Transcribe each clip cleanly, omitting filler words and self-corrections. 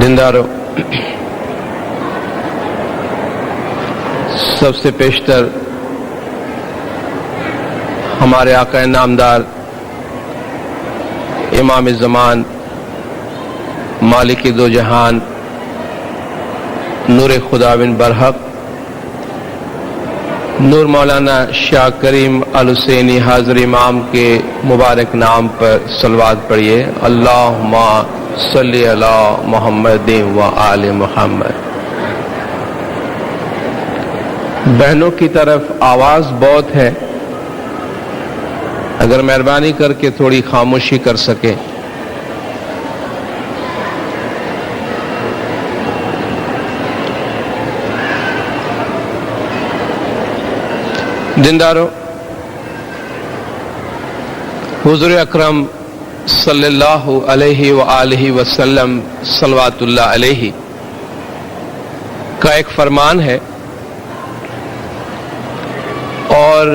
دیندارو، سب سے پیشتر ہمارے آقا نامدار امام زمان، مالک دو جہان، نور خدا بن برحق، نور مولانا شاہ کریم الحسینی حاضر امام کے مبارک نام پر صلوات پڑھیے۔ اللہم صلی علی محمد و آل محمد۔ بہنوں کی طرف آواز بہت ہے، اگر مہربانی کر کے تھوڑی خاموشی کر سکیں۔ دیندارو، حضور اکرم صلی اللہ علیہ وآلہ وسلم صلوات اللہ علیہ کا ایک فرمان ہے، اور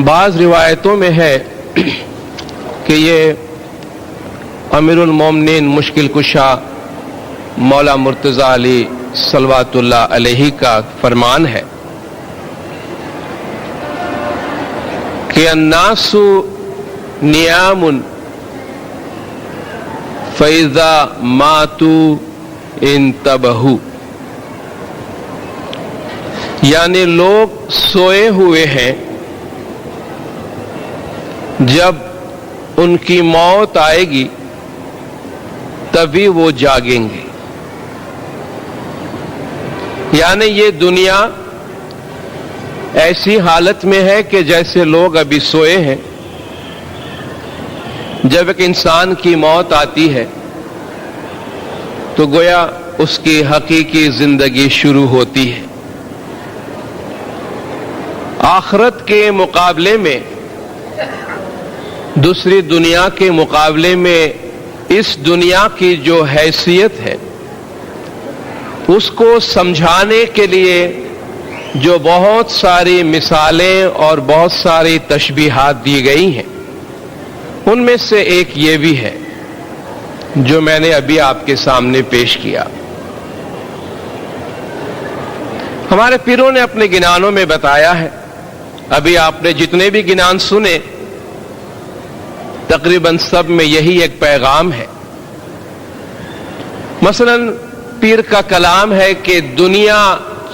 بعض روایتوں میں ہے کہ یہ امیر المومنین مشکل کشا مولا مرتضی علی صلوات اللہ علیہ کا فرمان ہے کہ الناس نیام فَإِذَا مَاتُوا انتبہوا، یعنی لوگ سوئے ہوئے ہیں، جب ان کی موت آئے گی تبھی وہ جاگیں گے۔ یعنی یہ دنیا ایسی حالت میں ہے کہ جیسے لوگ ابھی سوئے ہیں، جب ایک انسان کی موت آتی ہے تو گویا اس کی حقیقی زندگی شروع ہوتی ہے۔ آخرت کے مقابلے میں، دوسری دنیا کے مقابلے میں، اس دنیا کی جو حیثیت ہے اس کو سمجھانے کے لیے جو بہت ساری مثالیں اور بہت ساری تشبیہات دی گئی ہیں، ان میں سے ایک یہ بھی ہے جو میں نے ابھی آپ کے سامنے پیش کیا۔ ہمارے پیروں نے اپنے گنانوں میں بتایا ہے، ابھی آپ نے جتنے بھی گنان سنے تقریباً سب میں یہی ایک پیغام ہے۔ مثلا پیر کا کلام ہے کہ دنیا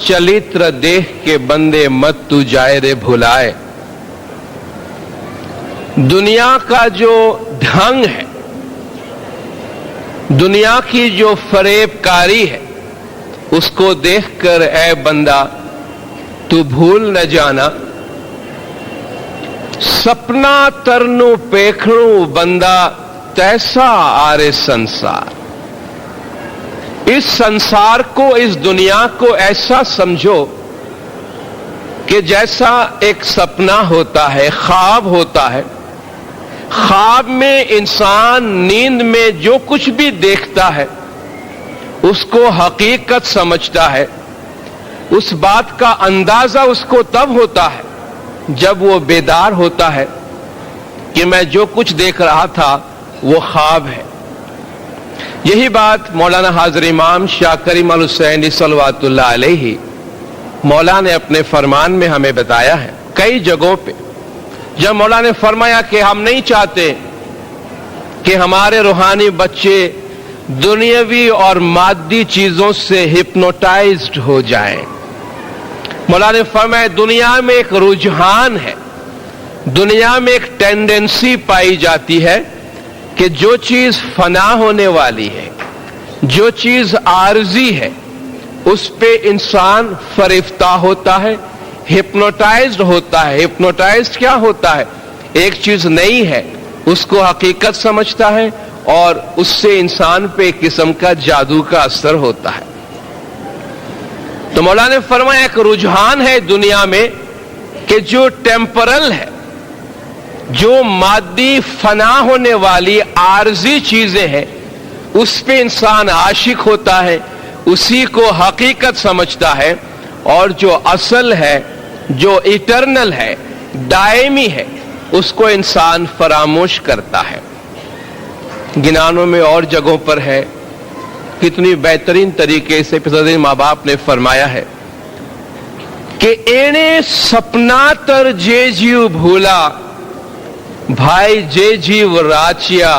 چلیتر دیکھ کے بندے مت تو جائے رے بھلائے۔ دنیا کا جو ڈھنگ ہے، دنیا کی جو فریب کاری ہے، اس کو دیکھ کر اے بندہ تو بھول نہ جانا۔ سپنا ترنو پیکھنو بندہ تیسا آرے سنسار۔ اس سنسار کو، اس دنیا کو ایسا سمجھو کہ جیسا ایک سپنا ہوتا ہے، خواب ہوتا ہے۔ خواب میں انسان نیند میں جو کچھ بھی دیکھتا ہے اس کو حقیقت سمجھتا ہے۔ اس بات کا اندازہ اس کو تب ہوتا ہے جب وہ بیدار ہوتا ہے کہ میں جو کچھ دیکھ رہا تھا وہ خواب ہے۔ یہی بات مولانا حاضر امام شاہ کریم الحسینی صلوات اللہ علیہ مولا نے اپنے فرمان میں ہمیں بتایا ہے کئی جگہوں پہ، جب مولا نے فرمایا کہ ہم نہیں چاہتے کہ ہمارے روحانی بچے دنیاوی اور مادی چیزوں سے ہپنوٹائزڈ ہو جائیں۔ مولا نے فرمایا دنیا میں ایک رجحان ہے، دنیا میں ایک ٹینڈنسی پائی جاتی ہے کہ جو چیز فنا ہونے والی ہے، جو چیز عارضی ہے، اس پہ انسان فریفتہ ہوتا ہے، ہپنوٹائزڈ ہوتا ہے۔ ہپنوٹائزڈ کیا ہوتا ہے؟ ایک چیز نئی ہے، اس کو حقیقت سمجھتا ہے اور اس سے انسان پہ ایک قسم کا جادو کا اثر ہوتا ہے۔ تو مولا نے فرمایا ایک رجحان ہے دنیا میں کہ جو ٹیمپرل ہے، جو مادی فنا ہونے والی عارضی چیزیں ہیں، اس پہ انسان عاشق ہوتا ہے، اسی کو حقیقت سمجھتا ہے، اور جو اصل ہے، جو ایٹرنل ہے، دائمی ہے، اس کو انسان فراموش کرتا ہے۔ گنانوں میں اور جگہوں پر ہے कितनी बेहतरीन तरीके से पिताजी माँ बाप ने फरमाया है कि एने सपना तर जे जीव भूला, भाई जे जीव राचिया,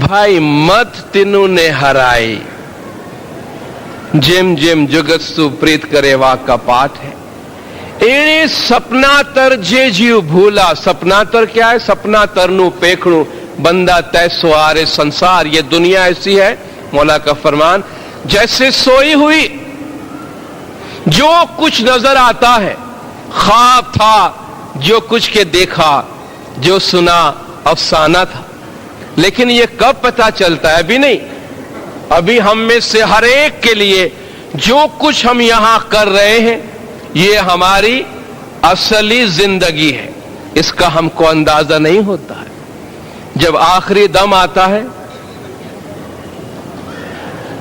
भाई मत तिनु ने हराई। जेम जेम जुगत सु प्रीत करे वा का पाठ है। एने सपना तर जे जीव भूला, सपना तर क्या है? सपना तरनु पेखणु बंदा तैसो आरे संसार। ये दुनिया ऐसी है, मौला का फरमान, जैसे सोई हुई जो कुछ नजर आता है, ख्वाब था, जो कुछ के देखा, जो सुना अफसाना था। लेकिन ये कब पता चलता है? अभी नहीं। अभी हम में से हर एक के लिए जो कुछ हम यहां कर रहे हैं ये हमारी असली जिंदगी है, इसका हमको अंदाजा नहीं होता है। जब आखिरी दम आता है,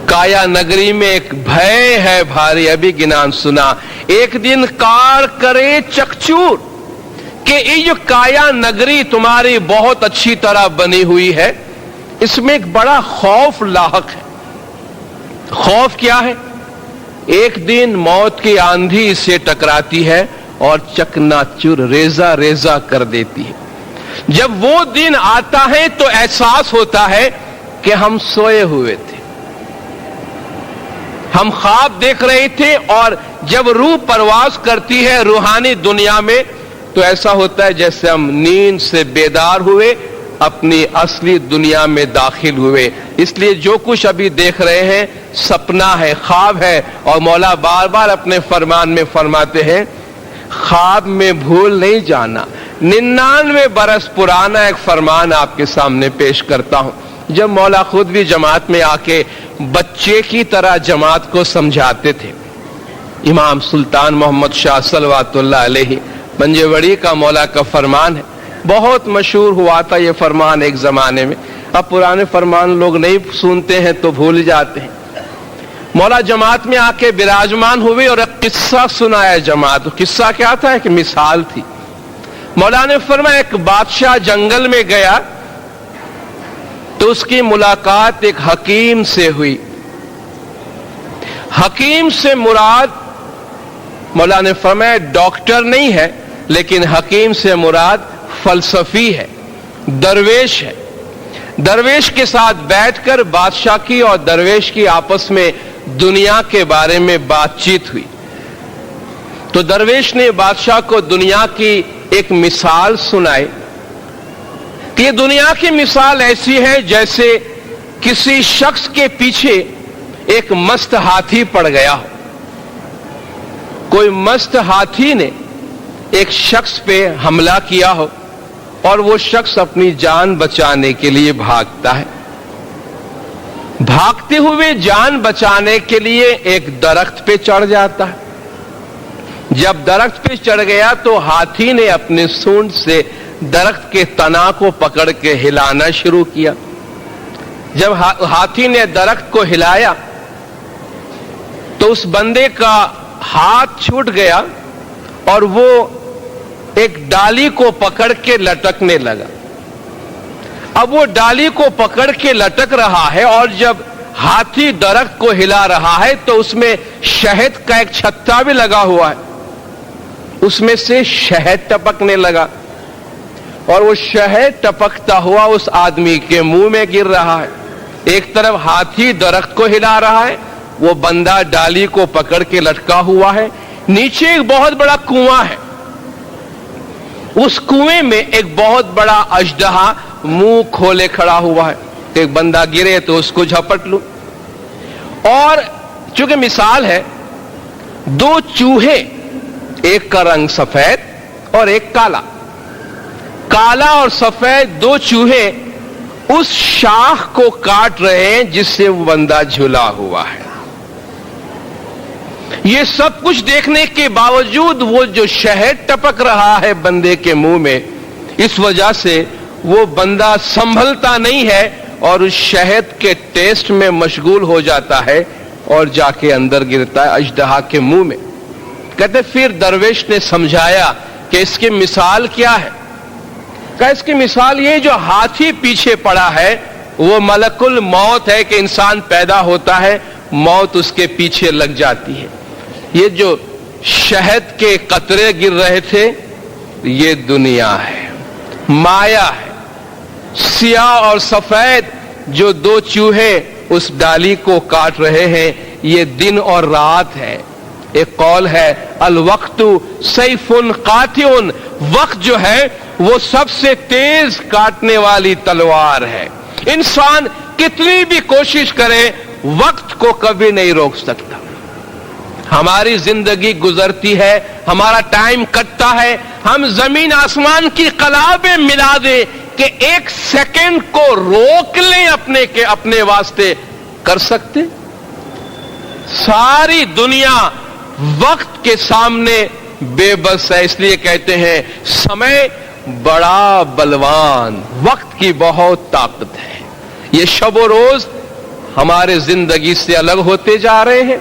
काया नगरी में एक भय है भारी, अभी गिनान सुना, एक दिन कार करे चकचूर, कि ये जो काया नगरी तुम्हारी बहुत अच्छी तरह बनी हुई है, इसमें एक बड़ा खौफ लाहक है। खौफ क्या है? एक दिन मौत की आंधी इसे टकराती है और चकनाचूर, रेजा रेजा कर देती है। जब वो दिन आता है तो एहसास होता है कि हम सोए हुए थे, हम ख्वाब देख रहे थे, और जब रूह परवाज करती है रूहानी दुनिया में तो ऐसा होता है जैसे हम नींद से बेदार हुए, अपनी असली दुनिया में दाखिल हुए। इसलिए जो कुछ अभी देख रहे हैं सपना है, ख्वाब है। और मौला बार बार अपने फरमान में फरमाते हैं, ख्वाब में भूल नहीं जाना। 99 बरस पुराना एक फरमान आपके सामने पेश करता हूं। जब मौला खुद भी जमात में आके बच्चे की तरह जमात को समझाते थे, इमाम सुल्तान मोहम्मद शाह सलवातुल्लाह अलैहि पंजेवड़ी का मौला का फरमान है, बहुत मशहूर हुआ था ये फरमान एक जमाने में। अब पुराने फरमान लोग नहीं सुनते हैं तो भूल जाते हैं। मौला जमात में आके विराजमान हुए और एक किस्सा सुनाया जमात। किस्सा क्या था? एक मिसाल थी। मौला ने फरमाया, एक बादशाह जंगल में गया तो उसकी मुलाकात एक हकीम से हुई। हकीम से मुराद, मौला ने फरमाया, डॉक्टर नहीं है, लेकिन हकीम से मुराद फलसफी है, दरवेश है। दरवेश के साथ बैठकर बादशाह की और दरवेश की आपस में दुनिया के बारे में बातचीत हुई। तो दरवेश ने बादशाह को दुनिया की एक मिसाल सुनाई कि ये दुनिया की मिसाल ऐसी है जैसे किसी शख्स के पीछे एक मस्त हाथी पड़ गया हो। कोई मस्त हाथी ने एक शख्स पे हमला किया हो और वो शख्स अपनी जान बचाने के लिए भागता है। भागते हुए जान बचाने के लिए एक दरख्त पे चढ़ जाता है। जब दरख्त पे चढ़ गया तो हाथी ने अपने सूंड से दरख्त के तना को पकड़ के हिलाना शुरू किया। जब हाथी ने दरख्त को हिलाया तो उस बंदे का हाथ छूट गया और वो एक डाली को पकड़ के लटकने लगा। अब वो डाली को पकड़ के लटक रहा है और जब हाथी दरख्त को हिला रहा है तो उसमें शहद का एक छत्ता भी लगा हुआ है, उसमें से शहद टपकने लगा और वो शहद टपकता हुआ उस आदमी के मुंह में गिर रहा है। एक तरफ हाथी दरख्त को हिला रहा है, वो बंदा डाली को पकड़ के लटका हुआ है। नीचे एक बहुत बड़ा कुआं है, उस कुएं में एक बहुत बड़ा अजदहा मुंह खोले खड़ा हुआ है। एक बंदा गिरे तो उसको झपट लूं। और चूंकि मिसाल है, दो चूहे, एक का रंग सफेद और एक काला, काला और सफेद दो चूहे उस शाख को काट रहे हैं जिससे वो बंदा झुला हुआ है। ये सब कुछ देखने के बावजूद वो जो शहद टपक रहा है बंदे के मुंह में, इस वजह से वो बंदा संभलता नहीं है और उस शहद के टेस्ट में मशगूल हो जाता है और जाके अंदर गिरता है अजदहा के मुंह में। कहते फिर दरवेश ने समझाया कि इसकी मिसाल क्या है। कहा इसकी मिसाल ये, जो हाथी पीछे पड़ा है وہ मलकुल मौत है कि इंसान पैदा होता है, मौत उसके पीछे लग जाती है। ये जो शहद के कतरे गिर रहे थे, ये दुनिया है, माया है। सियाह और सफेद जो दो चूहे उस डाली को काट रहे हैं, ये दिन और रात है। एक कौल है अल वक्तु सैफुन कातिउन, वक्त जो है वो सबसे तेज काटने वाली तलवार है। इंसान कितनी भी कोशिश करे वक्त को कभी नहीं रोक सकता। हमारी जिंदगी गुजरती है, हमारा टाइम कटता है, हम जमीन आसमान की कलाबें मिला दे कि एक सेकंड को रोक लें अपने वास्ते, कर सकते? सारी दुनिया वक्त के सामने बेबस है। इसलिए कहते हैं समय बड़ा बलवान, वक्त की बहुत ताकत है। ये शब व रोज हमारे जिंदगी से अलग होते जा रहे हैं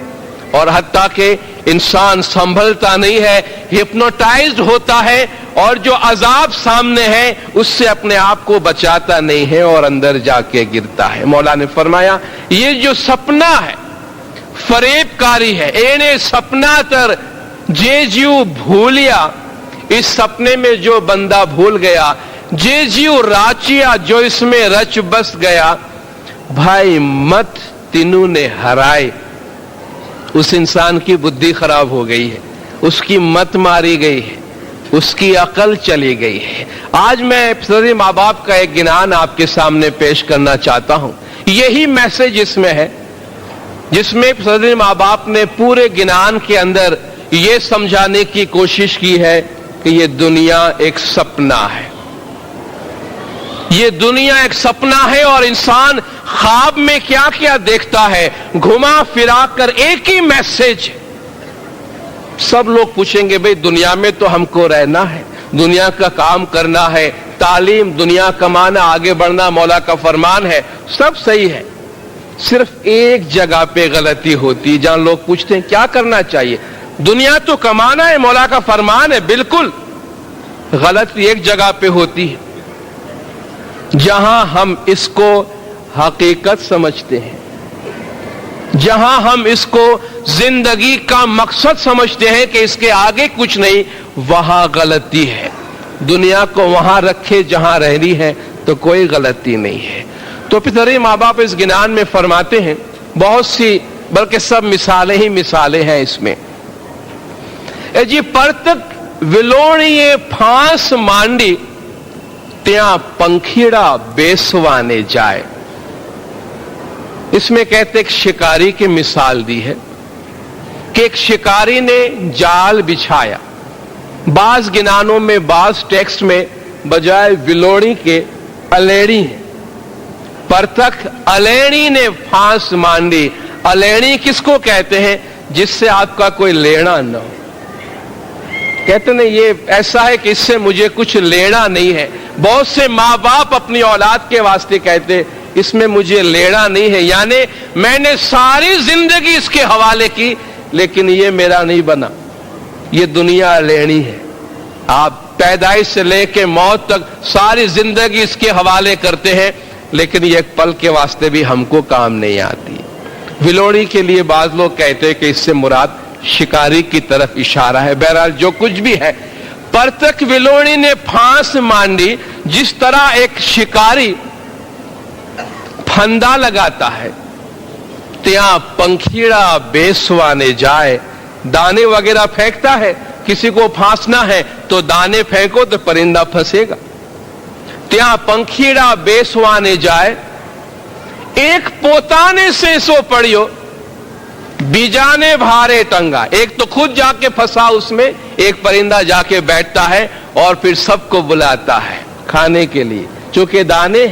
और हत्ता के इंसान संभलता नहीं है, हिप्नोटाइज्ड होता है और जो अजाब सामने है उससे अपने आप को बचाता नहीं है और अंदर जाके गिरता है। मौला ने फरमाया ये जो सपना है फरेबकारी है, एने सपना तर जे जीव भूलिया, इस सपने में जो बंदा भूल गया, जे जीव राचिया जो इसमें रच बस गया, भाई मत तीनों ने हराए। उस इंसान की बुद्धि खराब हो गई है, उसकी मत मारी गई है, उसकी अकल चली गई है। आज मैं सभी माँ बाप का एक गिनान आपके सामने पेश करना चाहता हूं। यही मैसेज इसमें है, जिसमें सभी माँ बाप ने पूरे गिनान के अंदर ये समझाने की कोशिश की है कि ये दुनिया एक सपना है, ये दुनिया एक सपना है और इंसान ख्वाब में क्या क्या देखता है, घुमा फिरा कर एक ही मैसेज। सब लोग पूछेंगे भाई दुनिया में तो हमको रहना है, दुनिया का काम करना है, तालीम, दुनिया कमाना, आगे बढ़ना मौला का फरमान है, सब सही है। सिर्फ एक जगह पे गलती होती है जहां लोग पूछते हैं क्या करना चाहिए। दुनिया तो कमाना है, मौला का फरमान है, बिल्कुल। गलती एक जगह पे होती है जहां हम इसको हकीकत समझते हैं, जहां हम इसको जिंदगी का मकसद समझते हैं कि इसके आगे कुछ नहीं, वहां गलती है। दुनिया को वहां रखे जहां रहनी है तो कोई गलती नहीं है। तो पितरी माँ बाप इस गिनान में फरमाते हैं, बहुत सी बल्कि सब मिसालें ही मिसालें हैं इसमें। जी परतक विलोणीए फांस मांडी त्या पंखीड़ा बेसवाने जाए। इसमें कहते एक शिकारी की मिसाल दी है कि एक शिकारी ने जाल बिछाया। बाज गिनानों में, बाज टेक्स्ट में बजाय विलोणी के अलेड़ी है। परतक अलेड़ी ने फांस मांडी। अलेड़ी किसको कहते हैं? जिससे आपका कोई लेना न हो। कहते नहीं ये ऐसा है कि इससे मुझे कुछ लेना नहीं है। बहुत से माँ बाप अपनी औलाद के वास्ते कहते इसमें मुझे लेना नहीं है, यानी मैंने सारी जिंदगी इसके हवाले की लेकिन ये मेरा नहीं बना। ये दुनिया लेनी है। आप पैदाइश से लेके मौत तक सारी जिंदगी इसके हवाले करते हैं लेकिन ये एक पल के वास्ते भी हमको काम नहीं आती। विलोड़ी के लिए बाज लोग कहते हैं कि इससे मुराद शिकारी की तरफ इशारा है। बहरहाल जो कुछ भी है, परतक विलोड़ी ने फांस मांडी। जिस तरह एक शिकारी फंदा लगाता है, त्या पंखीड़ा बेसवाने जाए, दाने वगैरह फेंकता है। किसी को फांसना है तो दाने फेंको तो परिंदा फंसेगा। त्या पंखीड़ा बेसवाने जाए, एक पोताने से सो पड़ियो, बीजाने भारे टंगा। एक तो खुद जाके फंसा उसमें, एक परिंदा जाके बैठता है और फिर सबको बुलाता है खाने के लिए, चूंकि दाने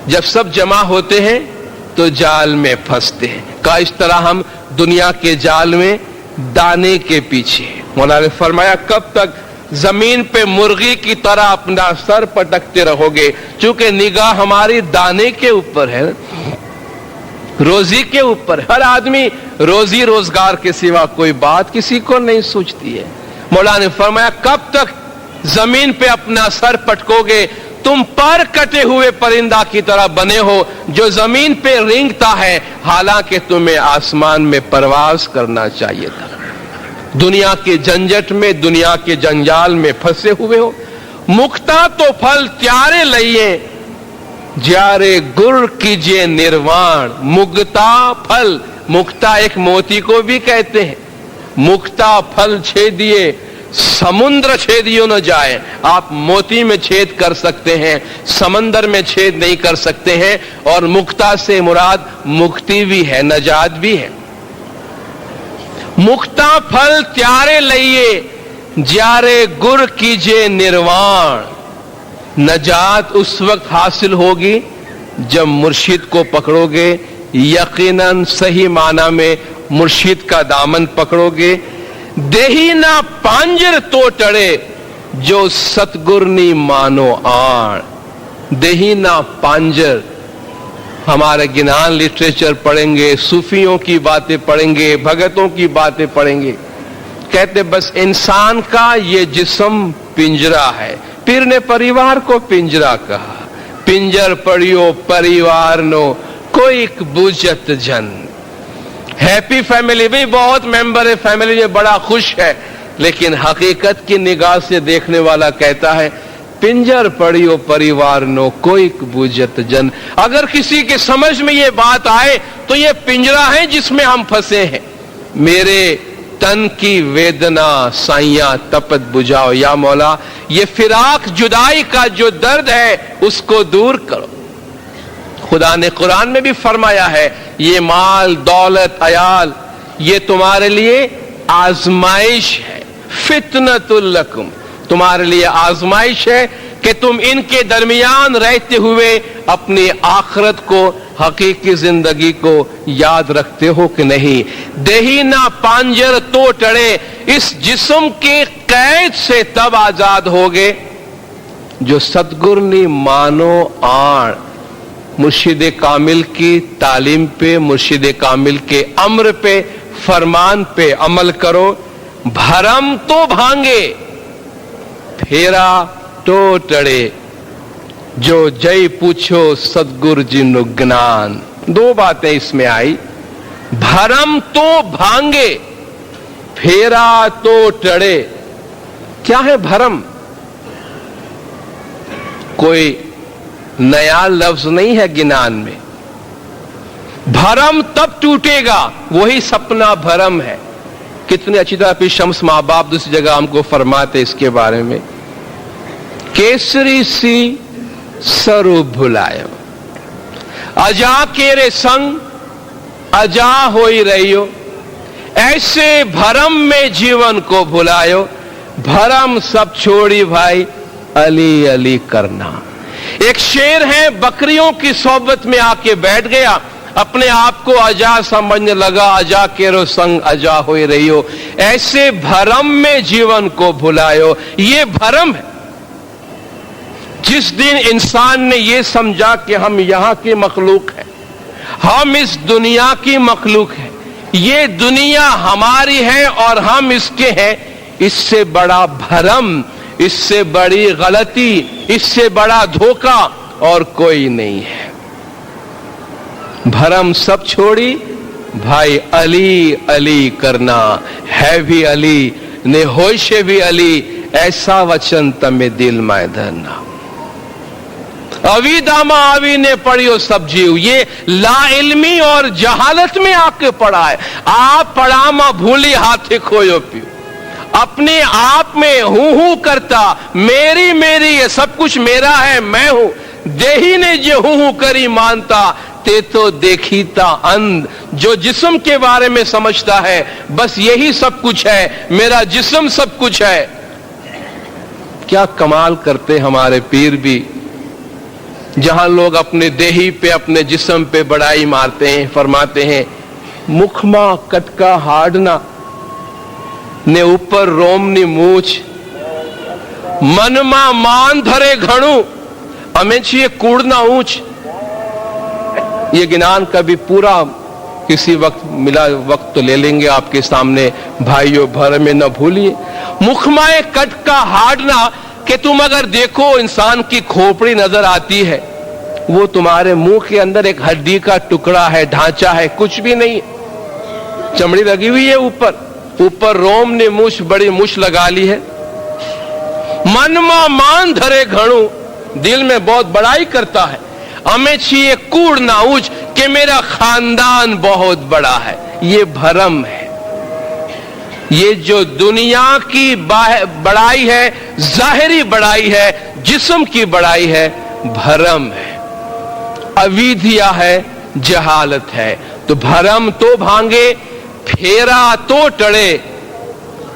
जब सब जमा होते हैं तो जाल में फंसते हैं। का इस तरह हम दुनिया के जाल में दाने के पीछे। मौला ने फरमाया कब तक जमीन पे मुर्गी की तरह अपना सर पटकते रहोगे, चूंकि निगाह हमारी दाने के ऊपर है, रोजी के ऊपर। हर आदमी रोजी रोजगार के सिवा कोई बात किसी को नहीं सूझती है। मौला ने फरमाया कब तक जमीन पे अपना सर पटकोगे, तुम पर कटे हुए परिंदा की तरह बने हो जो जमीन पे रेंगता है, हालांकि तुम्हें आसमान में परवाज करना चाहिए था। दुनिया के झंझट में, दुनिया के जंजाल में फंसे हुए हो। मुक्ता तो फल त्यारे लइए, ज्यारे गुर कीजिए निर्वाण। मुक्ता फल, मुक्ता एक मोती को भी कहते हैं। मुक्ता फल छेदिए, समुद्र छेदियो न जाए। आप मोती में छेद कर सकते हैं, समंदर में छेद नहीं कर सकते हैं। और मुक्ता से मुराद मुक्ति भी है, नजात भी है। मुक्ता फल त्यारे लइए, ज्यारे गुर कीजिए निर्वाण। नजात उस वक्त हासिल होगी जब मुर्शिद को पकड़ोगे, यकीनन सही माना में मुर्शिद का दामन पकड़ोगे। देही ना पांजर तो टड़े, जो सतगुर नी मानो आण। देही ना पांजर, हमारे गिनान लिटरेचर पढ़ेंगे, सूफियों की बातें पढ़ेंगे, भगतों की बातें पढ़ेंगे। कहते बस इंसान का ये जिस्म पिंजरा है। पीर ने परिवार को पिंजरा कहा। पिंजर पड़ियो परिवार नो, कोई बुझत जन। हैप्पी फैमिली भी बहुत मेंबर है, फैमिली में बड़ा खुश है, लेकिन हकीकत की निगाह से देखने वाला कहता है पिंजर पड़ियो परिवार नो, कोई बुझत जन। अगर किसी के समझ में ये बात आए तो ये पिंजरा है जिसमें हम फंसे हैं। मेरे तन की वेदना साइया तपत बुझाओ, या मौला ये फिराक जुदाई का जो दर्द है उसको दूर करो। खुदा ने कुरान में भी फरमाया है ये माल दौलत अयाल ये तुम्हारे लिए आजमाइश है, फितनतुल लकुम, तुम्हारे लिए आजमाइश है कि तुम इनके दरमियान रहते हुए अपनी आखिरत को, हकीकी जिंदगी को याद रखते हो कि नहीं। देही ना पांजर तो टड़े, इस जिस्म के कैद से तब आजाद होगे जो सतगुर नी मानो आण। मुर्शिद कामिल की तालीम पे, मुर्शिद कामिल के अम्र पे, फरमान पे अमल करो। भरम तो भांगे, फेरा तो टड़े, जो जय पूछो सतगुर जी नु ज्ञान। दो बातें इसमें आई, भरम तो भांगे, फेरा तो टड़े। क्या है भरम? कोई नया लफ्ज नहीं है गिनान में। भरम तब टूटेगा, वही सपना भरम है। कितने अच्छी तरह पीर शम्स माँ बाप दूसरी जगह हमको फरमाते इसके बारे में। केसरी सी सरू भुलायो, अजा केरे संग अजा होई रहियो। ऐसे भरम में जीवन को भुलायो, भरम सब छोड़ी भाई अली अली करना। एक शेर है, बकरियों की सोबत में आके बैठ गया, अपने आप को अजा समझने लगा, अजा केरो संग अजा होई रहियो। ऐसे भरम में जीवन को भुलायो, ये भरम है। जिस दिन इंसान ने ये समझा कि हम यहां की मखलूक है, हम इस दुनिया की मखलूक है, ये दुनिया हमारी है और हम इसके हैं, इससे बड़ा भरम, इससे बड़ी गलती, इससे बड़ा धोखा और कोई नहीं है। भरम सब छोड़ी भाई अली अली करना है भी अली ने होशे भी अली, ऐसा वचन तमे दिल में धरना। अवी दामा अवी ने पढ़ियो सब जीव, ये लाइल्मी और जहालत में आके पढ़ा है। आप पढ़ा मा भूली हाथे खोयो पियो, अपने आप में हूं करता, मेरी मेरी ये सब कुछ मेरा है, मैं हूं। देही ने जो हूं करी मानता, ते तो देखी ता अंध। जो जिस्म के बारे में समझता है बस यही सब कुछ है, मेरा जिस्म सब कुछ है। क्या कमाल करते हमारे पीर भी, जहां लोग अपने देही पे, अपने जिस्म पे बड़ाई मारते हैं, फरमाते हैं मुखमा कटका हाडना ने ऊपर रोमनी मूछ, मनमा मान धरे घणु अमे छिए कूड़ना ऊंच। ये गिनान कभी पूरा किसी वक्त मिला वक्त तो ले लेंगे आपके सामने भाइयों, भर में न भूलिए। मुखमाए कटका हाडना کہ تم اگر دیکھو انسان کی کھوپڑی نظر آتی ہے, وہ تمہارے منہ کے اندر ایک ہڈی کا ٹکڑا ہے, ڈھانچہ ہے, کچھ بھی نہیں, چمڑی لگی ہوئی ہے اوپر روم نے بڑی مش لگا لی ہے. من ما مان دھرے گھڑوں, دل میں بہت بڑائی کرتا ہے, ہمیں چاہیے کوڑ ناؤج کہ میرا خاندان بہت بڑا ہے. یہ بھرم ہے. یہ جو دنیا کی بڑائی ہے, ظاہری بڑائی ہے, جسم کی بڑائی ہے, بھرم ہے, اودھیا ہے, جہالت ہے. تو بھرم تو بھانگے, پھیرا تو ٹڑے,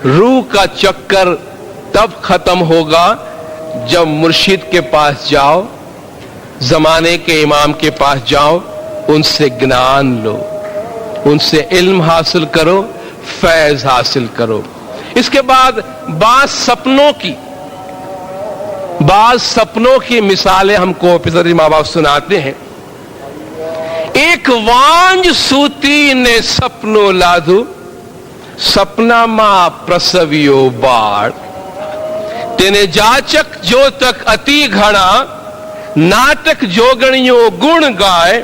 روح کا چکر تب ختم ہوگا جب مرشد کے پاس جاؤ, زمانے کے امام کے پاس جاؤ, ان سے گنان لو, ان سے علم حاصل کرو, فیض حاصل کرو. اس کے بعد بعض سپنوں کی مثالیں ہم کو پتر ماں باپ سناتے ہیں. ایک وانج سوتی نے سپنو لادو, سپنا ماں پرسویو باڑ, تینے جاچک جو تک اتی گھڑا, ناٹک جوگنیوں گن گائے,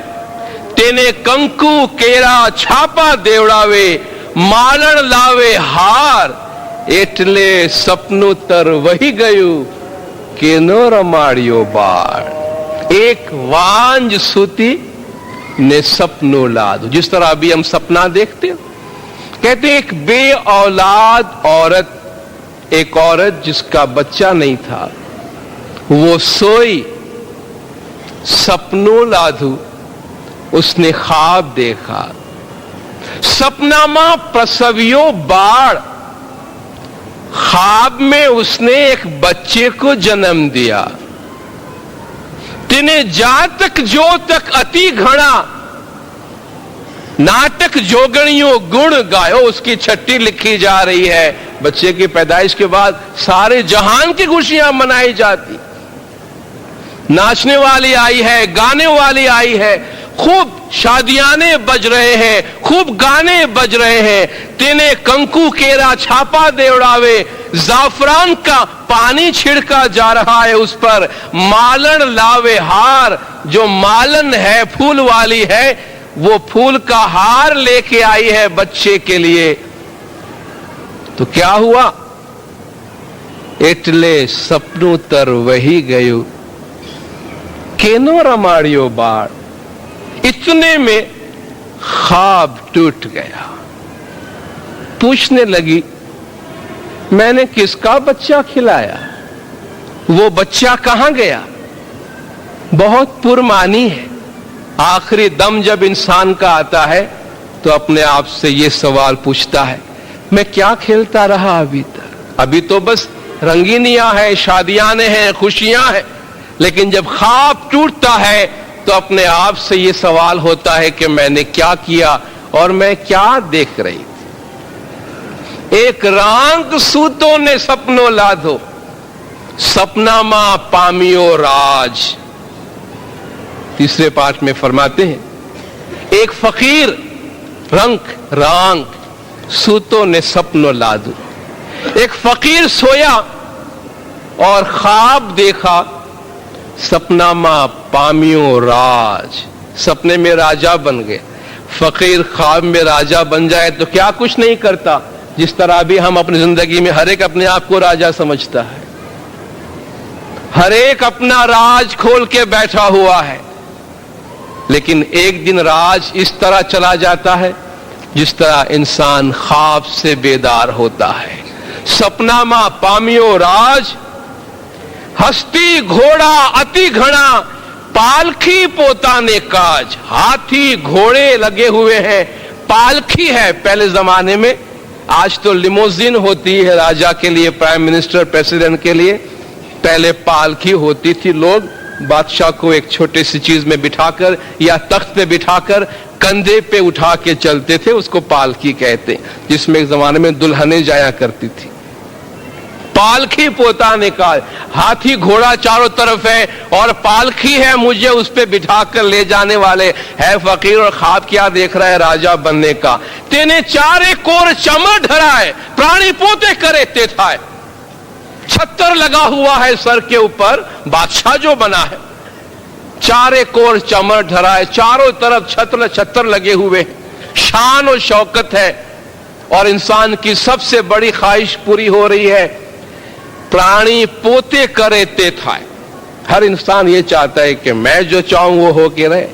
تینے کنکو کیرا چھاپا دیوڑاوے, مالن لاوے ہار, ایٹلے سپنو تر وہی گیو کہ نو رماڑیو باڑ. ایک وانج سوتی نے سپنو لادو. جس طرح ابھی ہم سپنا دیکھتے ہیں, کہتے ہیں ایک بے اولاد عورت, ایک عورت جس کا بچہ نہیں تھا, وہ سوئی, سپنو لادو, اس نے خواب دیکھا. سپنا ماں پرسویو باڑ, خواب میں اس نے ایک بچے کو جنم دیا. تینے جاتک جو تک اتی گھڑا, ناٹک جوگنیوں گن گایو, اس کی چھٹی لکھی جا رہی ہے. بچے کی پیدائش کے بعد سارے جہان کی خوشیاں منائی جاتی, ناچنے والی آئی ہے, گانے والی آئی ہے, خوب شادیانے بج رہے ہیں, خوب گانے بج رہے ہیں. تینے کنکو کیرا چھاپا دیوڑاوے, زعفران کا پانی چھڑکا جا رہا ہے اس پر. مالن لاوے ہار, جو مالن ہے پھول والی ہے, وہ پھول کا ہار لے کے آئی ہے بچے کے لیے. تو کیا ہوا؟ ایٹلے سپنو تر وہی گیو کہ نو رماڑیو باڑ. اتنے میں خواب ٹوٹ گیا. پوچھنے لگی, میں نے کس کا بچہ کھلایا, وہ بچہ کہاں گیا؟ بہت پرمانی ہے. آخری دم جب انسان کا آتا ہے تو اپنے آپ سے یہ سوال پوچھتا ہے, میں کیا کھیلتا رہا ابھی تک؟ ابھی تو بس رنگینیاں ہیں, شادیاں ہیں, خوشیاں ہیں. لیکن جب خواب ٹوٹتا ہے تو اپنے آپ سے یہ سوال ہوتا ہے کہ میں نے کیا کیا اور میں کیا دیکھ رہی تھی. ایک رانگ سوتوں نے سپنو لادو, سپنا ماں پامیو راج. تیسرے پارٹ میں فرماتے ہیں, ایک فقیر رانگ سوتوں نے سپنو لادو. ایک فقیر سویا اور خواب دیکھا, سپنا ماں پامیو راج. سپنے میں راجا بن گئے. فقیر خواب میں راجا بن جائے تو کیا کچھ نہیں کرتا. جس طرح بھی ہم اپنی زندگی میں ہر ایک اپنے آپ کو راجا سمجھتا ہے, ہر ایک اپنا راج کھول کے بیٹھا ہوا ہے. لیکن ایک دن راج اس طرح چلا جاتا ہے جس طرح انسان خواب سے بیدار ہوتا ہے. سپنا ماں پامیو راج, ہستی گھوڑا اتی گھڑا, پالکھی پوتانے کاج. ہاتھی گھوڑے لگے ہوئے ہیں, پالکھی ہے پہلے زمانے میں. آج تو لیموزین ہوتی ہے راجا کے لیے, پرائم منسٹر پریزیڈنٹ کے لیے. پہلے پالکھی ہوتی تھی. لوگ بادشاہ کو ایک چھوٹے سی چیز میں بٹھا کر یا تخت پہ بٹھا کر کندھے پہ اٹھا کے چلتے تھے, اس کو پالکھی کہتے ہیں, جس میں ایک زمانے میں دلہنیں جایا کرتی تھی. پالکھی پوتانے کا, ہاتھی گھوڑا چاروں طرف ہے اور پالکھی ہے مجھے اس پہ بٹھا کر لے جانے والے. ہے فقیر اور خواب کیا دیکھ رہا ہے؟ راجا بننے کا. تینے چارے کور چمر ڈھرائے, پرانی پوتے کرے تے تھائے. छत्तर लगा हुआ है सर के ऊपर, बादशाह जो बना है, चारे कोर चमर ढरा है, चारों तरफ छत्तर लगे हुए हैं, शान और शौकत है, और इंसान की सबसे बड़ी ख्वाहिश पूरी हो रही है। प्राणी पोते करे ते थाए। हर इंसान ये चाहता है कि मैं जो चाहूं वो हो के रहे।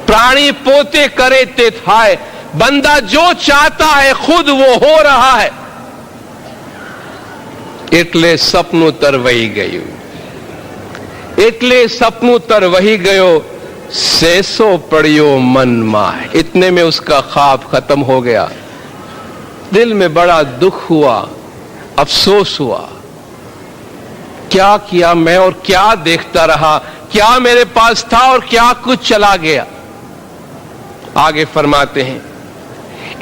प्राणी पोते करे ते थाए। बंदा जो चाहता है खुद वो हो रहा है। એટલે સપનું તરવહી ગયું, એટલે સપનું તરવહી ગયો, सेसो पड़ियो मन माए। इतने में उसका ख्वाब खत्म हो गया। दिल में बड़ा दुख हुआ, अफसोस हुआ, क्या किया मैं और क्या देखता रहा, क्या मेरे पास था और क्या कुछ चला गया। आगे फरमाते हैं,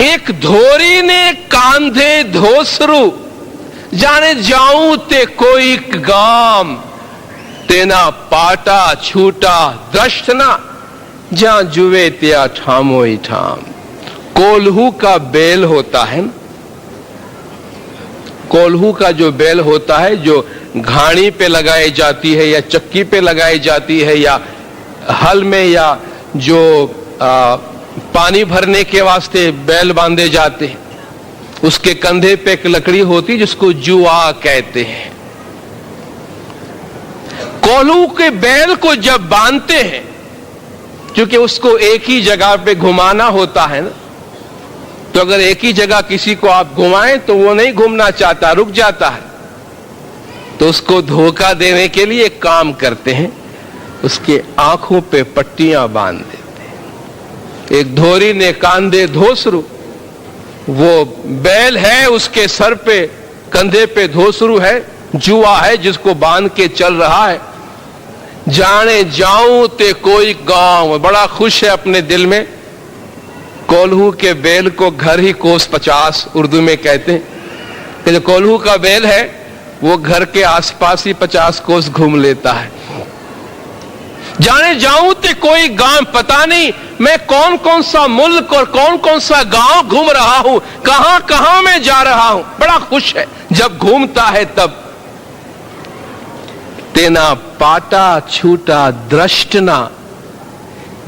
एक धोरी ने कांधे धोसरू, जाने जाऊं ते कोई गाम, तेना पाटा छूटा दृष्टना, जहां जुए त्या ठामो ही ठाम। कोल्हू का बेल होता है ना, कोल्हू का जो बेल होता है, जो घाणी पे लगाई जाती है या चक्की पे लगाई जाती है या हल में, या जो पानी भरने के वास्ते बैल बांधे जाते हैं, उसके कंधे पे एक लकड़ी होती जिसको जुआ कहते हैं। कोल्हू के बैल को जब बांधते हैं, क्योंकि उसको एक ही जगह पे घुमाना होता है ना, तो अगर एक ही जगह किसी को आप घुमाएं तो वो नहीं घूमना चाहता, रुक जाता है। तो उसको धोखा देने के लिए एक काम करते हैं, उसके आंखों पे पट्टियां बांध देते हैं। एक धोरी ने कांधे धोसरू, वो बैल है, उसके सर पे कंधे पे धोसरू है, जुआ है जिसको बांध के चल रहा है। जाने जाऊं ते कोई गांव, बड़ा खुश है अपने दिल में। कोल्हू के बेल को घर ही कोस 50 उर्दू में कहते हैं कि जो कोल्हू का बेल है वो घर के आसपास ही 50 कोस घूम लेता है। जाने जाऊं ते कोई गांव, पता नहीं मैं कौन कौन सा मुल्क और कौन कौन सा गांव घूम रहा हूं, कहां कहां मैं जा रहा हूं। बड़ा खुश है जब घूमता है तब। तेना पाटा छूटा दृष्टना,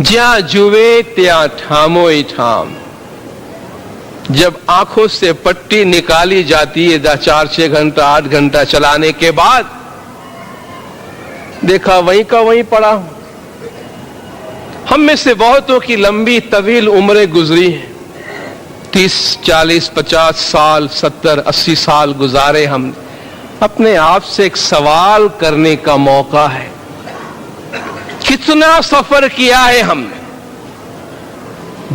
ज्या जुए त्या ठामो ही ठाम। जब आंखों से पट्टी निकाली जाती है 4-6 घंटा 8 घंटा चलाने के बाद, देखा वहीं का वहीं पड़ा हूं। हम में से बहुतों की लंबी तवील उम्रें गुजरी हैं, 30, 40, 50 साल, 70, 80 साल गुजारे। हम अपने आप से एक सवाल करने का मौका है, कितना सफर किया है हमने।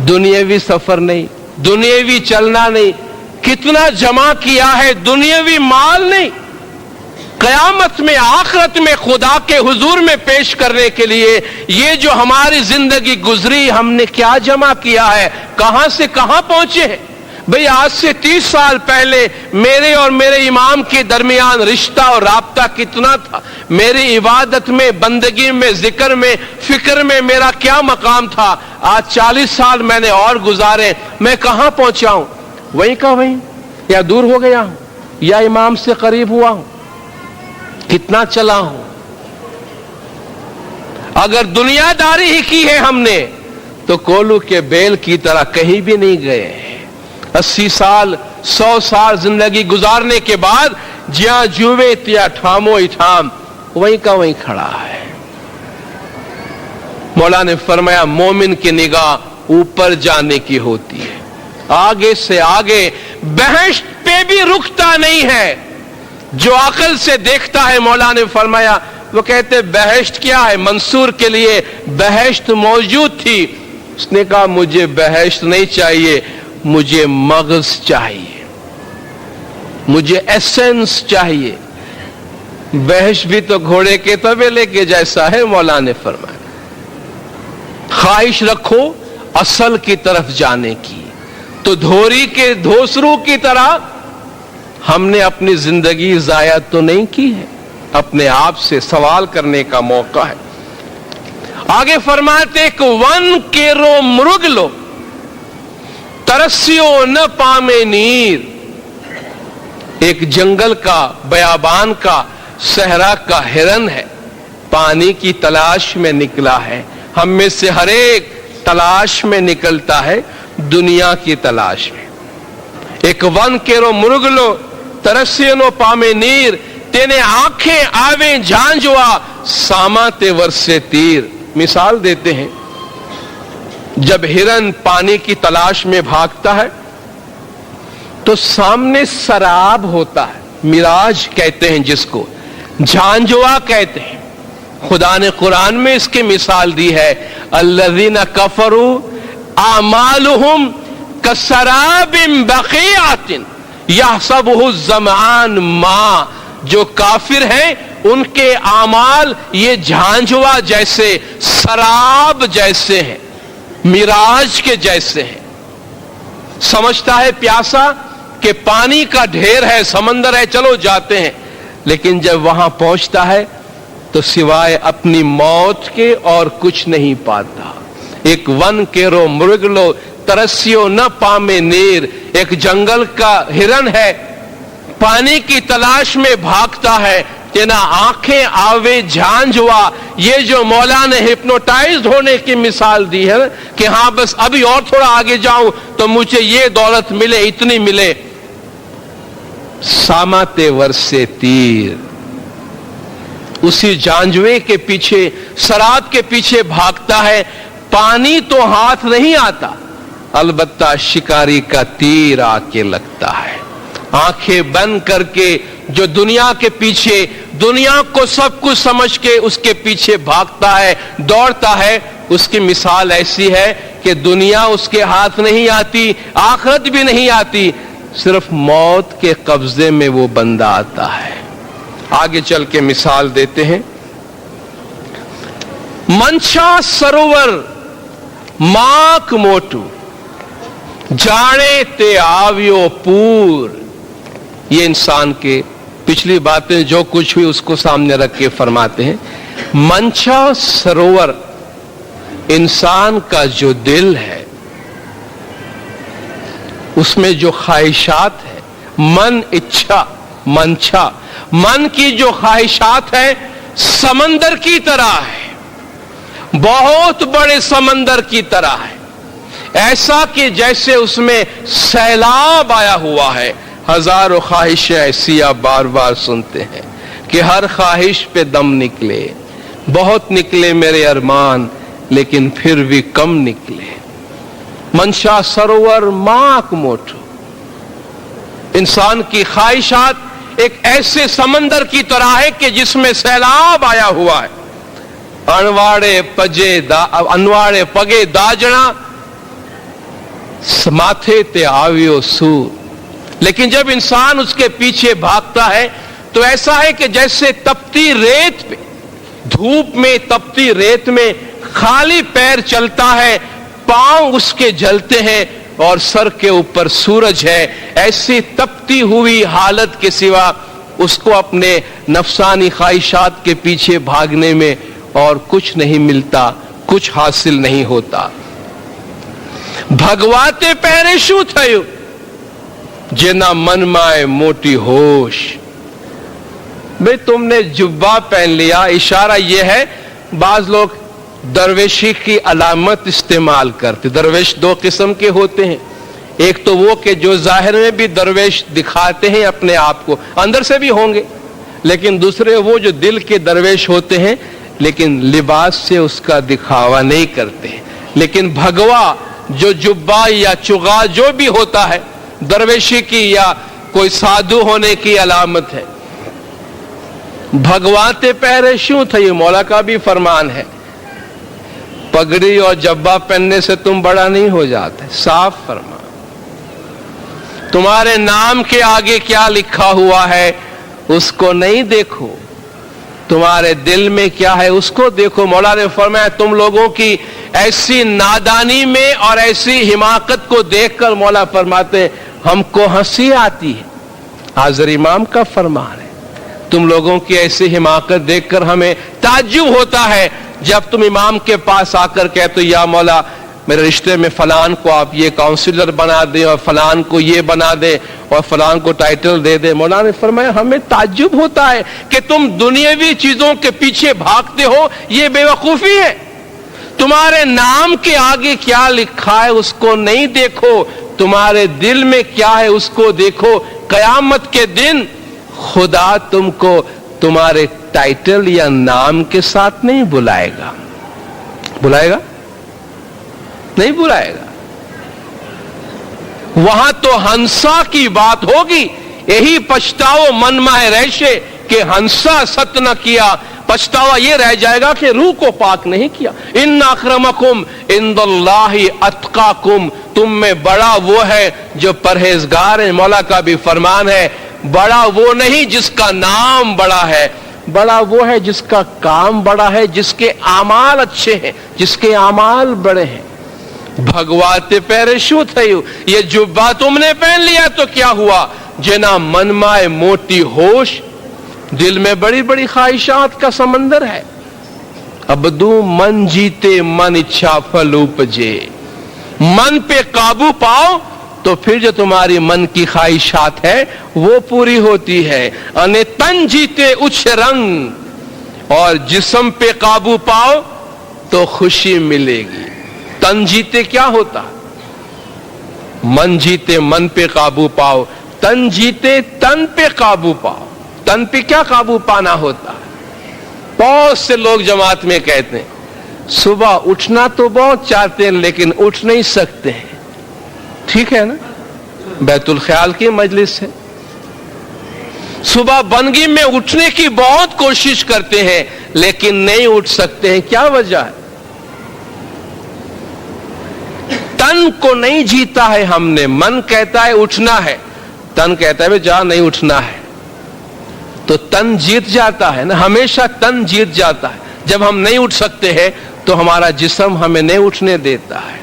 दुनियावी सफर नहीं, दुनियावी चलना नहीं, कितना जमा किया है, दुनियावी माल नहीं। कयामत में, आखिरत में खुदा के हुजूर में पेश करने के लिए ये जो हमारी जिंदगी गुजरी, हमने क्या जमा किया है, कहां से कहां पहुंचे हैं। भाई आज से 30 साल पहले मेरे और मेरे इमाम के दरमियान रिश्ता और राब्ता कितना था, मेरी इबादत में, बंदगी में, जिक्र में, फिक्र में मेरा क्या मकाम था। आज 40 साल मैंने और गुजारे, मैं कहां पहुंचा हूं, वहीं का वहीं, या दूर हो गया हूं, या इमाम से करीब हुआ हूं, कितना चला हूं। अगर दुनियादारी ही की है हमने तो कोल्हू के बेल की तरह कहीं भी नहीं गए। 80 साल 100 साल जिंदगी गुजारने के बाद ज्या जुवे त्या ठामो ही ठाम, वहीं का वहीं खड़ा है। मौला ने फरमाया, मोमिन की निगाह ऊपर जाने की होती है, आगे से आगे, बहश्त पे भी रुकता नहीं है। जो अकल से देखता है, मौला ने फरमाया, वो कहते बहश्त क्या है। मंसूर के लिए बहश्त मौजूद थी, उसने कहा मुझे बहश्त नहीं चाहिए, मुझे मगज चाहिए, मुझे एसेंस चाहिए। बहश्त भी तो घोड़े के तबेले के जैसा है, मौला ने फरमाया। ख्वाहिश रखो असल की तरफ जाने की, तो धोरी के धोसरू की तरह हमने अपनी जिंदगी जाया तो नहीं की है। अपने आप से सवाल करने का मौका है। आगे फरमाते, एक वन केरो मृग लो, तरस्यो न पामे नीर। ایک جنگل کا، بیابان کا، صحرا کا ہرن ہے، پانی کی تلاش میں نکلا ہے۔ ہم میں سے ہر ایک تلاش میں نکلتا ہے، دنیا کی تلاش میں۔ ایک ون کیرو مرگلو ترسینو پامے نیر، تینے آنکھیں آویں جھانجوا ساماتے ورسے تیر۔ مثال دیتے ہیں، جب ہرن پانی کی تلاش میں بھاگتا ہے تو سامنے سراب ہوتا ہے، مراج کہتے ہیں جس کو، جھانجوا کہتے ہیں۔ خدا نے قرآن میں اس کی مثال دی ہے، الذین کفروا اعمالہم کسراب بقیعۃ یحسبہ الظمآن ماء۔ جو کافر ہیں ان کے اعمال یہ جھانجوا جیسے، سراب جیسے ہیں، مراج کے جیسے ہیں۔ سمجھتا ہے پیاسا کہ پانی کا ڈھیر ہے، سمندر ہے، چلو جاتے ہیں، لیکن جب وہاں پہنچتا ہے تو سوائے اپنی موت کے اور کچھ نہیں پاتا۔ ایک ون کیرو مرگلو ترسیو نہ پامے نیر، ایک جنگل کا ہرن ہے، پانی کی تلاش میں بھاگتا ہے، تینا آنکھیں آوے جھانجوا۔ یہ جو مولا نے ہپنوٹائزڈ ہونے کی مثال دی ہے کہ ہاں بس ابھی اور تھوڑا آگے جاؤں تو مجھے یہ دولت ملے، اتنی ملے، ساماتے ورسے تیر۔ اسی جھانجوے کے پیچھے، سراب کے پیچھے بھاگتا ہے، پانی تو ہاتھ نہیں آتا، البتہ شکاری کا تیر آ کے لگتا ہے۔ آنکھیں بند کر کے جو دنیا کے پیچھے، دنیا کو سب کچھ سمجھ کے اس کے پیچھے بھاگتا ہے، دوڑتا ہے، اس کی مثال ایسی ہے کہ دنیا اس کے ہاتھ نہیں آتی، آخرت بھی نہیں آتی، صرف موت کے قبضے میں وہ بندہ آتا ہے۔ آگے چل کے مثال دیتے ہیں، منشا سروور ماک موٹو جانے تے آویو پور۔ یہ انسان کے پچھلی باتیں جو کچھ ہوئی اس کو سامنے رکھ کے فرماتے ہیں، منشا سروور، انسان کا جو دل ہے اس میں جو خواہشات ہے، من اچھا، منشا، من کی جو خواہشات ہے سمندر کی طرح ہے، بہت بڑے سمندر کی طرح ہے، ایسا کہ جیسے اس میں سیلاب آیا ہوا ہے۔ ہزاروں خواہشیں ایسی آپ بار بار سنتے ہیں کہ ہر خواہش پہ دم نکلے، بہت نکلے میرے ارمان لیکن پھر بھی کم نکلے۔ منشا سروور ماک موٹو، انسان کی خواہشات ایک ایسے سمندر کی طرح ہے کہ جس میں سیلاب آیا ہوا ہے۔ انواڑے پگے داجنا ماتھے تے آویو سور۔ لیکن جب انسان اس کے پیچھے بھاگتا ہے تو ایسا ہے کہ جیسے تپتی ریت پہ، دھوپ میں تپتی ریت میں خالی پیر چلتا ہے، پاؤں اس کے جلتے ہیں اور سر کے اوپر سورج ہے، ایسی تپتی ہوئی حالت کے سوا اس کو اپنے نفسانی خواہشات کے پیچھے بھاگنے میں اور کچھ نہیں ملتا، کچھ حاصل نہیں ہوتا۔ بھگواتے پہرے شو تھیو جنا من مائے موٹی ہوش۔ بھئی تم نے جبہ پہن لیا، اشارہ یہ ہے، بعض لوگ درویشی کی علامت استعمال کرتے۔ درویش دو قسم کے ہوتے ہیں، ایک تو وہ کہ جو ظاہر میں بھی درویش دکھاتے ہیں اپنے آپ کو، اندر سے بھی ہوں گے، لیکن دوسرے وہ جو دل کے درویش ہوتے ہیں لیکن لباس سے اس کا دکھاوا نہیں کرتے۔ لیکن بھگوا جو جبہ یا چغا جو بھی ہوتا ہے، درویشی کی یا کوئی سادھو ہونے کی علامت ہے۔ بھگواتے پہرے شوں تھے، یہ مولا کا بھی فرمان ہے، پگڑی اور جبہ پہننے سے تم بڑا نہیں ہو جاتے، صاف فرمان۔ تمہارے نام کے آگے کیا لکھا ہوا ہے اس کو نہیں دیکھو، تمہارے دل میں کیا ہے اس کو دیکھو۔ مولا نے فرمایا تم لوگوں کی ایسی نادانی میں اور ایسی حماقت کو دیکھ کر مولا فرماتے ہم کو ہنسی آتی ہے۔ حاضر امام کا فرمان ہے، تم لوگوں کی ایسی حماقت دیکھ کر ہمیں تعجب ہوتا ہے جب تم امام کے پاس آ کر کہتے یا مولا میرے رشتے میں فلان کو آپ یہ کاؤنسلر بنا دیں اور فلان کو یہ بنا دیں اور فلان کو ٹائٹل دے دیں. مولانا نے فرمایا ہمیں تعجب ہوتا ہے کہ تم دنیاوی چیزوں کے پیچھے بھاگتے ہو, یہ بے وقوفی ہے. تمہارے نام کے آگے کیا لکھا ہے اس کو نہیں دیکھو, تمہارے دل میں کیا ہے اس کو دیکھو. قیامت کے دن خدا تم کو تمہارے ٹائٹل یا نام کے ساتھ نہیں بلائے گا. بلائے گا؟ نہیں بلائے گا. وہاں تو ہنسا کی بات ہوگی. یہی پچھتاؤ من ماہ ریشے کہ ہنسا ست نہ کیا. پچھتاوا یہ رہ جائے گا کہ روح کو پاک نہیں کیا. ان اکرمکم عند اللہ اتقاکم, تم میں بڑا وہ ہے جو پرہیزگار ہے. مولا کا بھی فرمان ہے, بڑا وہ نہیں جس کا نام بڑا ہے, بڑا وہ ہے جس کا کام بڑا ہے, جس کے اعمال اچھے ہیں, جس کے اعمال بڑے ہیں. بھگواتے پیرشو تھیو, یہ جبہ تم نے پہن لیا تو کیا ہوا. جنا من مائے موٹی ہوش, دل میں بڑی بڑی خواہشات کا سمندر ہے. ابدو من جیتے من اچھا پھل اپجے. من پہ قابو پاؤ تو پھر جو تمہاری من کی خواہشات ہے وہ پوری ہوتی ہے. انے تن جیتے اچھ رنگ, اور جسم پہ قابو پاؤ تو خوشی ملے گی. تن جیتے کیا ہوتا؟ من جیتے من پہ قابو پاؤ, تن جیتے تن پہ قابو پاؤ. تن پہ کیا قابو پانا ہوتا ہے؟ بہت سے لوگ جماعت میں کہتے ہیں صبح اٹھنا تو بہت چاہتے ہیں لیکن اٹھ نہیں سکتے ہیں. ٹھیک ہے نا, بیت الخیال کی مجلس ہے. صبح بنگی میں اٹھنے کی بہت کوشش کرتے ہیں لیکن نہیں اٹھ سکتے ہیں. کیا وجہ ہے؟ تن کو نہیں جیتا ہے ہم نے. من کہتا ہے اٹھنا ہے, تن کہتا ہے جا نہیں اٹھنا ہے, تو تن جیت جاتا ہے نا. ہمیشہ تن جیت جاتا ہے. جب ہم نہیں اٹھ سکتے ہیں تو ہمارا جسم ہمیں نہیں اٹھنے دیتا ہے.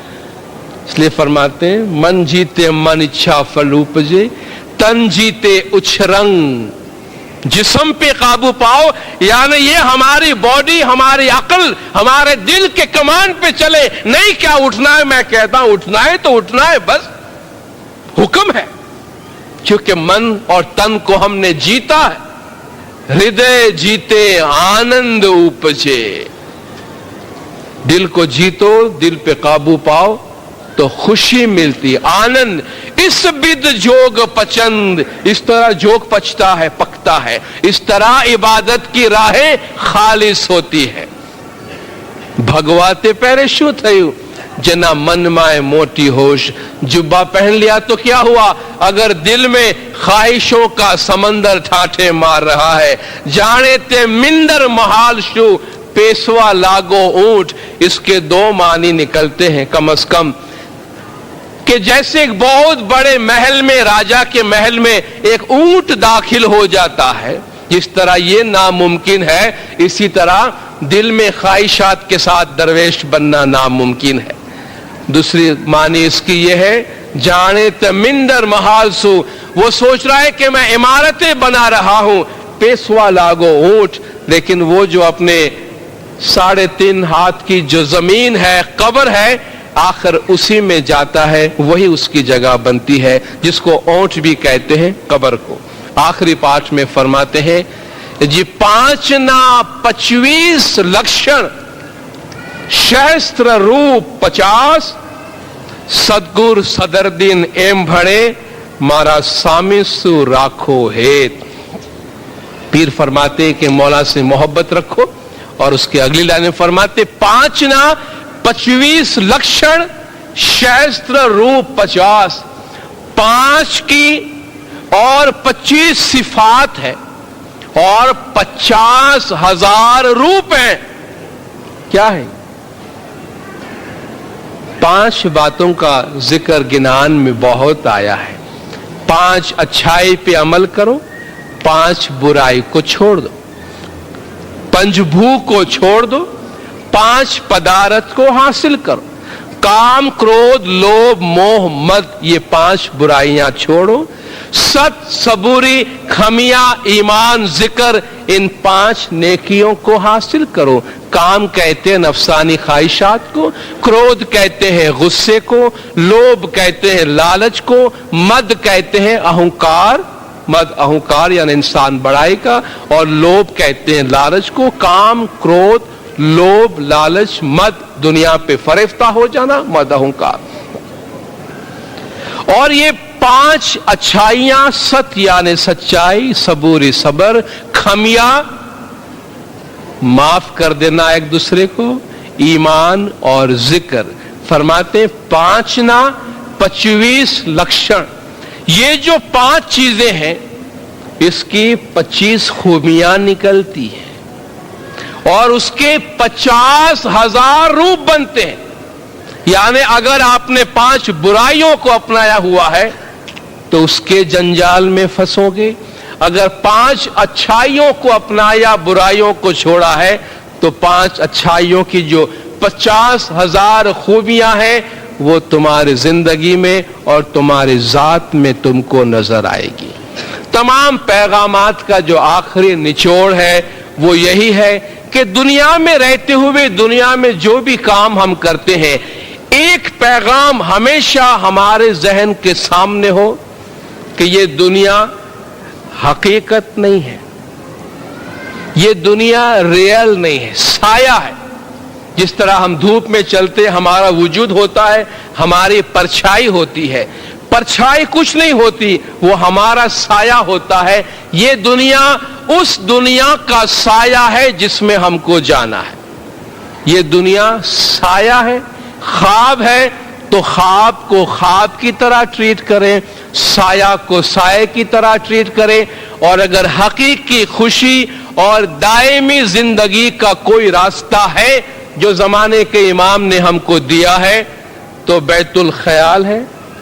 اس لیے فرماتے ہیں من جیتے من اچھا پھل اپجے, تن جیتے اچھ رنگ. جسم پہ قابو پاؤ, یعنی یہ ہماری باڈی, ہماری عقل, ہمارے دل کے کمان پہ چلے. نہیں کیا اٹھنا ہے, میں کہتا ہوں اٹھنا ہے تو اٹھنا ہے, بس حکم ہے. کیونکہ من اور تن کو ہم نے جیتا ہے. ہردے جیتے آنند اپجے. دل کو جیتو, دل پہ قابو پاؤ تو خوشی ملتی, آنند. اس بد جوگ پچند, اس طرح جوگ پچتا ہے, پکتا ہے. اس طرح عبادت کی راہیں خالص ہوتی ہے. بھگواتے پیرے شو تھیو, جنا من مائے موٹی ہوش. جبہ پہن لیا تو کیا ہوا؟ اگر دل میں خواہشوں کا سمندر ٹھاٹھے مار رہا ہے, جانے تے مندر محال شو پیسوا لاگو اونٹ. اس کے دو معنی نکلتے ہیں کم از کم, کہ جیسے ایک بہت بڑے محل میں, راجا کے محل میں ایک اونٹ داخل ہو جاتا ہے, جس طرح یہ ناممکن ہے اسی طرح دل میں خواہشات کے ساتھ درویش بننا ناممکن ہے. دوسری معنی اس کی یہ ہے جانے تمندر محال سو, وہ سوچ رہا ہے کہ میں عمارتیں بنا رہا ہوں, پیسوا لاگو اونٹ. لیکن وہ جو اپنے 3.5 ہاتھ کی جو زمین ہے, قبر ہے, آخر اسی میں جاتا ہے, وہی اس کی جگہ بنتی ہے, جس کو اونٹ بھی کہتے ہیں قبر کو. آخری پاٹ میں فرماتے ہیں جی 5 نا 25 لکشن شاستر روپ 50 سدگر صدر دن ایم بھڑے مارا سامسو راکھو ہیت. پیر فرماتے کہ مولا سے محبت رکھو, اور اس کے اگلی لائن فرماتے 5 نا 25 لکشن شاستر روپ 50. 5 کی اور 25 صفات ہے اور 50,000 روپ ہیں. کیا ہے؟ 5 باتوں کا ذکر گنان میں بہت آیا ہے. 5 اچھائی پہ عمل کرو, 5 برائی کو چھوڑ دو, 5 بھوک کو چھوڑ دو, 5 پدارت کو حاصل کرو, کام کرودھ لوبھ موہ مد, یہ 5 برائیاں چھوڑو, सत, सबूरी, खमिया, ईमान, जिक्र, इन 5 नेकियों को हासिल करो। काम कहते हैं नफसानी ख्वाहिशात को, क्रोध कहते हैं गुस्से को, लोभ कहते हैं लालच को, मद कहते हैं अहंकार, मद अहंकार यानी इंसान बड़ाई का, और लोभ कहते हैं लालच को। काम, क्रोध, लोभ, लालच, मद, दुनिया पे फरेफ्ता हो जाना, मद अहंकार। और ये 5 अच्छाइयां, सत्य यानी सच्चाई, सबूरी सबर, खमिया माफ कर देना एक दूसरे को, ईमान और जिक्र, फरमाते 5 ना 25 लक्षण। ये जो 5 चीजें हैं इसकी 25 खूबियां निकलती हैं और उसके 50,000 रूप बनते हैं। यानी अगर आपने 5 बुराइयों को अपनाया हुआ है तो उसके जंजाल में फंसोगे, अगर 5 अच्छाइयों को अपनाया, बुराइयों को छोड़ा है, तो 5 अच्छाइयों की जो 50,000 खूबियां हैं वो तुम्हारी जिंदगी में और तुम्हारी जात में तुमको नजर आएगी। तमाम पैगामात का जो आखिरी निचोड़ है वो यही है कि दुनिया में रहते हुए दुनिया में जो भी काम हम करते हैं, एक पैगाम हमेशा हमारे जहन के सामने हो कि ये दुनिया हकीकत नहीं है, ये दुनिया रियल नहीं है, साया है। जिस तरह हम धूप में चलते हमारा वजूद होता है, हमारी परछाई होती है, परछाई कुछ नहीं होती, वो हमारा साया होता है। ये दुनिया उस दुनिया का साया है जिसमें हमको जाना है। ये दुनिया साया है, ख्वाब है, तो ख्वाब को ख्वाब की तरह ट्रीट करें, साया को साये की तरह ट्रीट करें। और अगर हकीकी खुशी और दायमी जिंदगी का कोई रास्ता है जो जमाने के इमाम ने हमको दिया है तो बैतुल ख्याल है।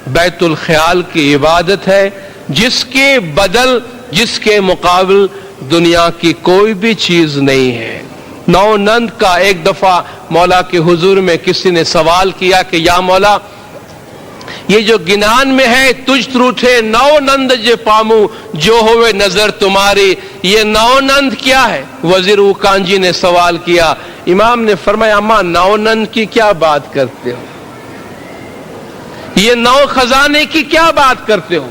बैतुल ख्याल की इबादत है जिसके बदल, जिसके मुकाबिल दुनिया की कोई भी चीज नहीं है। नौनंद का एक दफा मौला के हुजूर में किसी ने सवाल किया कि या मौला, ये जो गिनान में है तुझ त्रूठे नौनंद जे पामू जो होवे नजर तुम्हारी, ये नौनंद क्या है? वजीर कांजी ने सवाल किया। इमाम ने फरमाया, अम्मा नौनंद की क्या बात करते हो, ये नौ खजाने की क्या बात करते हो?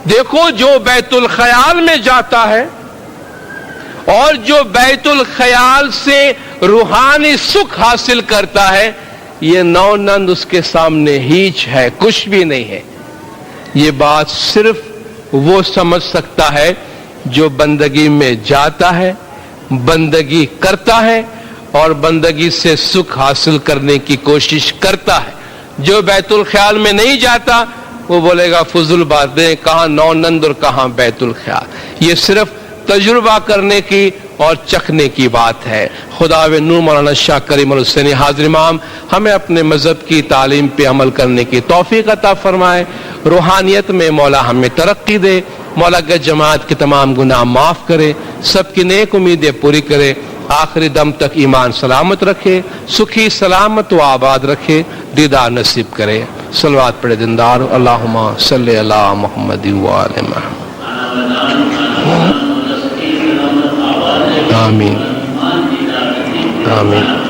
देखो जो बैतुल ख्याल में जाता है और जो बैतुल ख्याल से रूहानी सुख हासिल करता है, ये नौनंद उसके सामने हीच है, कुछ भी नहीं है। ये बात सिर्फ वो समझ सकता है जो बंदगी में जाता है, बंदगी करता है और बंदगी से सुख हासिल करने की कोशिश करता है। जो बैतुल ख्याल में नहीं जाता वो बोलेगा फुजुल बातें, कहाँ नौनंद और कहाँ बैतुल ख्याल। ये सिर्फ तजुर्बा करने की और चखने की बात है। खुदावे नूर मौलाना शाह करीम अल हुसैनी हाज़िर इमाम हमें अपने मजहब की तालीम पे अमल करने की तौफीक अता फरमाए, रूहानियत में मौला हमें तरक्की दे, मौला के जमात के तमाम गुनाह माफ करे, सबकी नेक उम्मीदें पूरी करे, आखिरी दम तक ईमान सलामत रखे, सुखी सलामत व आबाद रखे, दीदार नसीब करे। सलवात पढ़े दिनदार, अल्लाहुम्मा सल्ली अला मुहम्मद व आले मुहम्मद। आमीन आमीन।